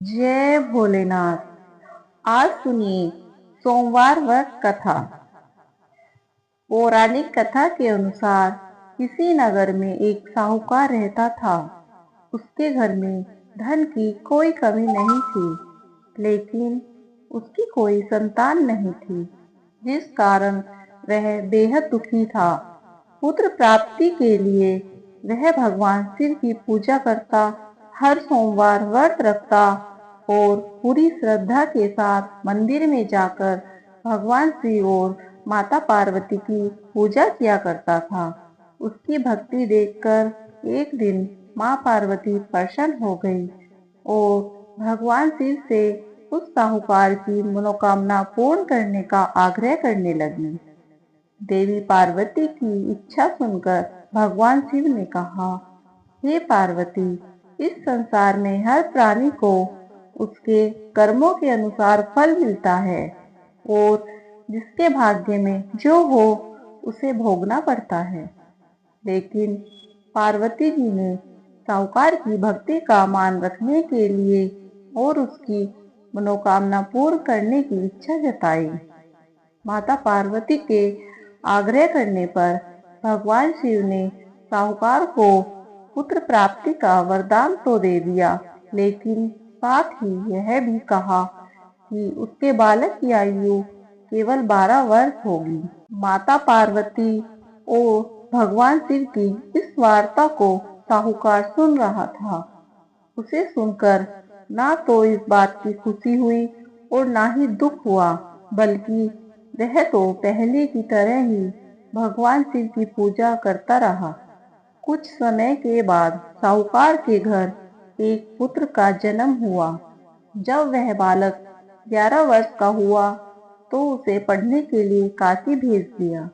जय भोलेनाथ। आज सुनिए सोमवार व्रत कथा। पौराणिक कथा के अनुसार किसी नगर में एक साहूकार रहता था। उसके घर में धन की कोई कमी नहीं थी, लेकिन उसकी कोई संतान नहीं थी, जिस कारण वह बेहद दुखी था। पुत्र प्राप्ति के लिए वह भगवान शिव की पूजा करता, हर सोमवार व्रत रखता और पूरी श्रद्धा के साथ मंदिर में जाकर भगवान शिव और माता पार्वती की पूजा किया करता था। उसकी भक्ति देखकर एक दिन माँ पार्वती प्रसन्न हो गई और भगवान शिव से उस साहूकार की मनोकामना पूर्ण करने का आग्रह करने लगी। देवी पार्वती की इच्छा सुनकर भगवान शिव ने कहा, हे पार्वती, इस संसार में हर प्राणी को उसके कर्मों के अनुसार फल मिलता है और जिसके भाग्य में जो हो उसे भोगना पड़ता है। लेकिन पार्वती जी ने साहूकार की भक्ति का मान रखने के लिए और उसकी मनोकामना पूर्ण करने की इच्छा जताई। माता पार्वती के आग्रह करने पर भगवान शिव ने साहूकार को पुत्र प्राप्ति का वरदान तो दे दिया, लेकिन साथ ही यह भी कहा कि उसके बालक की आयु केवल 12 वर्ष होगी। माता पार्वती और भगवान शिव की इस वार्ता को साहूकार सुन रहा था। उसे सुनकर ना तो इस बात की खुशी हुई और ना ही दुख हुआ, बल्कि वह तो पहले की तरह ही भगवान शिव की पूजा करता रहा। कुछ समय के बाद साहूकार के घर एक पुत्र का जन्म हुआ। जब वह बालक 11 वर्ष का हुआ तो उसे पढ़ने के लिए काशी भेज दिया।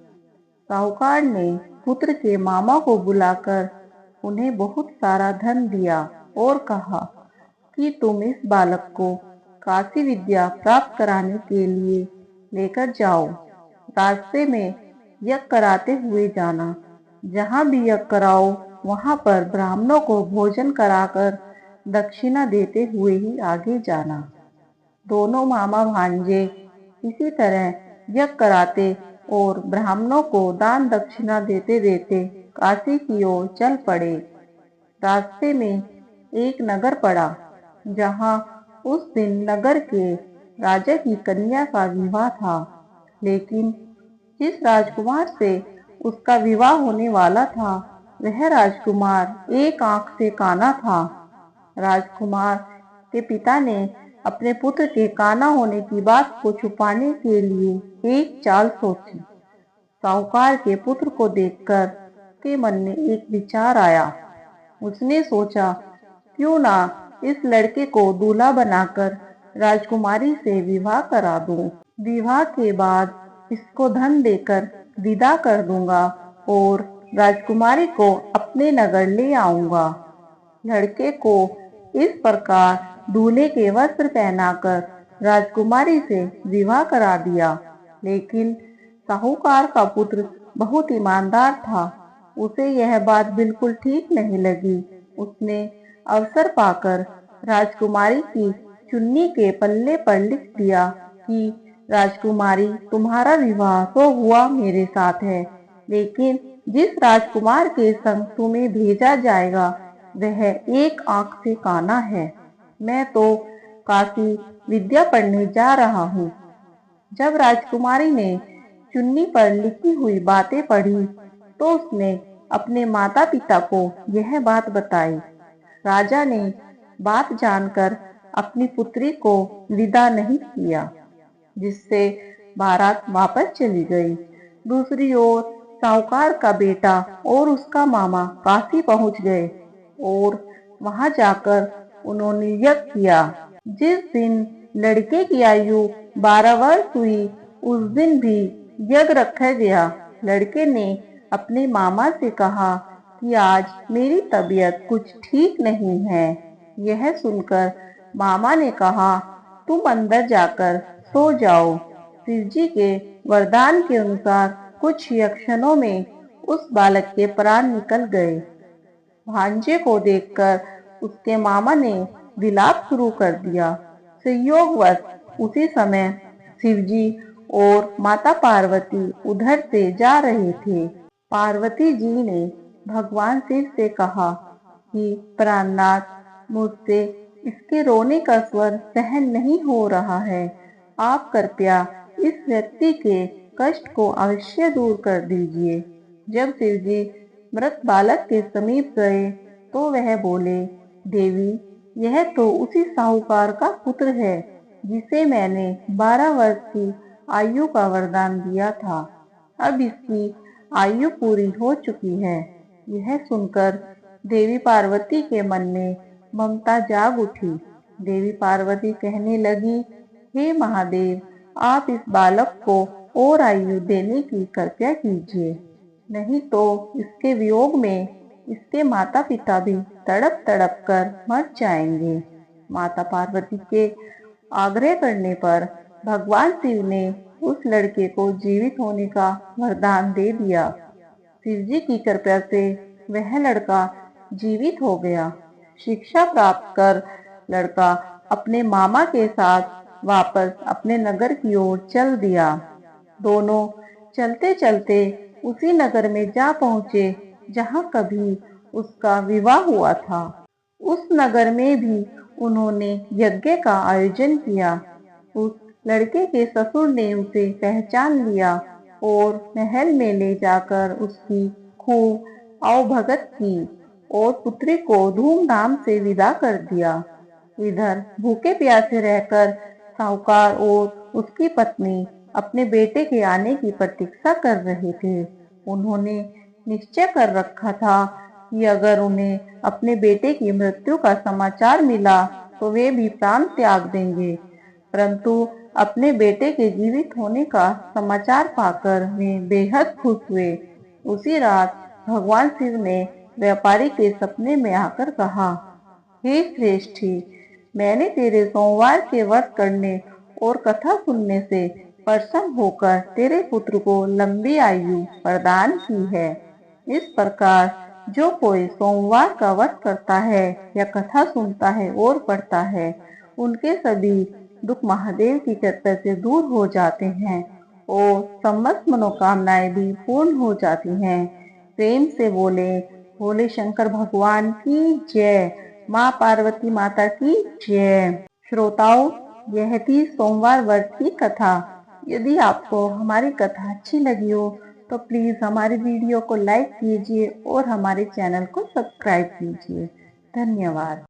साहूकार ने पुत्र के मामा को बुलाकर उन्हें बहुत सारा धन दिया और कहा कि तुम इस बालक को काशी विद्या प्राप्त कराने के लिए लेकर जाओ। रास्ते में यज्ञ कराते हुए जाना। जहाँ भी यज्ञ कराओ वहाँ पर ब्राह्मणों को भोजन कराकर दक्षिणा देते हुए ही आगे जाना। दोनों मामा भांजे इसी तरह यज्ञ कराते और ब्राह्मणों को दान दक्षिणा देते देते काशी की ओर चल पड़े। रास्ते में एक नगर पड़ा, जहाँ उस दिन नगर के राजा की कन्या का विवाह था, लेकिन जिस राजकुमार से उसका विवाह होने वाला था वह राजकुमार एक आंख से काना था। राजकुमार के पिता ने अपने पुत्र के काना होने की बात को छुपाने के लिए एक चाल सोची। साहूकार के पुत्र को देखकर उसके मन में एक विचार आया। उसने सोचा, क्यों ना इस लड़के को दूल्हा बनाकर राजकुमारी से विवाह करा दूं। विवाह के बाद इसको धन देकर विदा कर दूंगा और राजकुमारी को अपने नगर ले आऊंगा। लड़के को इस प्रकार दूल्हे के वस्त्र पहनाकर राजकुमारी से विवाह करा दिया। लेकिन साहूकार का पुत्र बहुत ईमानदार था। उसे यह बात बिल्कुल ठीक नहीं लगी। उसने अवसर पाकर राजकुमारी की चुन्नी के पल्ले पर लिख दिया कि राजकुमारी, तुम्हारा विवाह तो हुआ मेरे साथ है, लेकिन जिस राजकुमार के संग तुम्हें भेजा जाएगा वह एक आंख से काना है। मैं तो काशी विद्या पढ़ने जा रहा हूँ। जब राजकुमारी ने चुन्नी पर लिखी हुई बातें पढ़ी तो उसने अपने माता पिता को यह बात बताई। राजा ने बात जानकर अपनी पुत्री को विदा नहीं किया, जिससे बारात वापस चली गई। दूसरी ओर साहूकार का बेटा और उसका मामा काशी पहुंच गए और वहां जाकर उन्होंने यज्ञ किया। जिस दिन लड़के की आयु 12 वर्ष हुई उस दिन भी यज्ञ रखा गया। लड़के ने अपने मामा से कहा कि आज मेरी तबीयत कुछ ठीक नहीं है। यह सुनकर मामा ने कहा, तुम अंदर जाकर सो जाओ। शिव जी के वरदान के अनुसार कुछ ही क्षणों में उस बालक के प्राण निकल गए। भांजे को देखकर उसके मामा ने विलाप शुरू कर दिया। संयोगवश उसी समय शिवजी और माता पार्वती उधर से जा रहे थे। पार्वती जी ने भगवान शिव से कहा कि प्राणनाथ, मुझसे इसके रोने का स्वर सहन नहीं हो रहा है। आप कृपया इस व्यक्ति के कष्ट को अवश्य दूर कर दीजिए। जब शिवजी मृत बालक के समीप गए तो वह बोले, देवी, यह तो उसी साहूकार का पुत्र है जिसे मैंने 12 वर्ष की आयु का वरदान दिया था। अब इसकी आयु पूरी हो चुकी है। यह सुनकर देवी पार्वती के मन में ममता जाग उठी। देवी पार्वती कहने लगी, हे महादेव, आप इस बालक को और आयु देने की कृपा कीजिए, नहीं तो इसके वियोग में इसके माता पिता भी तड़प तड़प कर मर जाएंगे। माता पार्वती के आग्रह करने पर भगवान शिव ने उस लड़के को जीवित होने का वरदान दे दिया। शिवजी की कृपा से वह लड़का जीवित हो गया। शिक्षा प्राप्त कर लड़का अपने मामा के साथ वापस अपने नगर की ओर चल दिया। दोनों चलते चलते उसी नगर में जा पहुंचे जहां कभी उसका विवाह हुआ था। उस नगर में भी उन्होंने यज्ञ का आयोजन किया। उस लड़के के ससुर ने उसे पहचान लिया और महल में ले जाकर उसकी खूब आवभगत की और पुत्री को धूमधाम से विदा कर दिया। इधर भूखे प्यासे रहकर साहूकार और उसकी पत्नी अपने बेटे के आने की प्रतीक्षा कर रहे थे। उन्होंने निश्चय कर रखा था कि अगर उन्हें अपने बेटे की मृत्यु का समाचार मिला तो वे भी प्राण त्याग देंगे, परंतु अपने बेटे के जीवित होने का समाचार पाकर वे बेहद खुश हुए। उसी रात भगवान शिव ने व्यापारी के सपने में आकर कहा, हे श्रेष्ठी, मैंने तेरे सोमवार के व्रत करने और कथा सुनने से प्रसन्न होकर तेरे पुत्र को लंबी आयु प्रदान की है। इस प्रकार जो कोई सोमवार का व्रत करता है या कथा सुनता है और पढ़ता है, उनके सभी दुख महादेव की कृपा से दूर हो जाते हैं और समस्त मनोकामनाएं भी पूर्ण हो जाती हैं। प्रेम से बोले, भोले शंकर भगवान की जय, माँ पार्वती माता की जय। श्रोताओं, यह थी सोमवार व्रत की कथा। यदि आपको हमारी कथा अच्छी लगी हो तो प्लीज़ हमारी वीडियो को लाइक कीजिए और हमारे चैनल को सब्सक्राइब कीजिए। धन्यवाद।